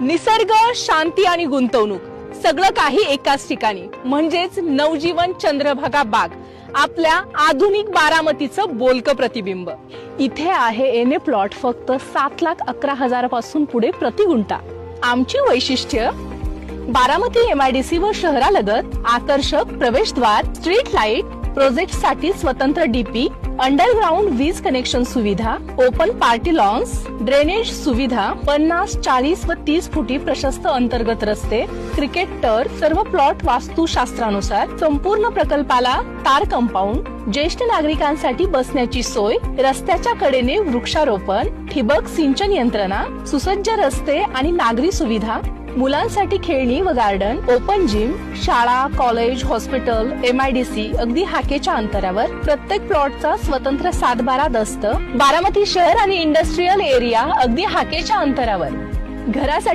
निसर्ग, शांती आणि गुंतवणूक सगळं काही एकाच ठिकाणी म्हणजेच नवजीवन चंद्रभागा बाग, आपल्या आधुनिक बारामतीचं बोलकं प्रतिबिंब। इथे आहे एने प्लॉट फक्त 7,11,000 पासून पुढे प्रति गुंठा। आमची वैशिष्ट्य बारामती MIDC व शहरालगत आकर्षक प्रवेशद्वार, स्ट्रीट लाईट, प्रोजेक्ट साठी स्वतंत्र DP, अंडरग्राउंड वीज कनेक्शन सुविधा, ओपन पार्टी लॉन्स, ड्रेनेज सुविधा, 50, 40 व 30 फुटी प्रशस्त अंतर्गत रस्ते, क्रिकेट टर्फ, सर्व प्लॉट वास्तुशास्त्रानुसार, संपूर्ण प्रकल्पाला तार कंपाऊंड, ज्येष्ठ नागरिकांसाठी बसण्याची सोय, रस्त्याच्या कडेने वृक्षारोपण, ठिबक सिंचन यंत्रणा, सुसज्ज रस्ते आणि नागरी सुविधा, मुलांसाठी खेळणी व गार्डन, ओपन जिम, शाळा, कॉलेज, हॉस्पिटल, MIDC अगदी हाकेच्या अंतरावर, प्रत्येक प्लॉटचा स्वतंत्र 7/12 दस्त, बारामती शहर आणि इंडस्ट्रियल एरिया अगदी हाकेच्या अंतरावर। घरासाठी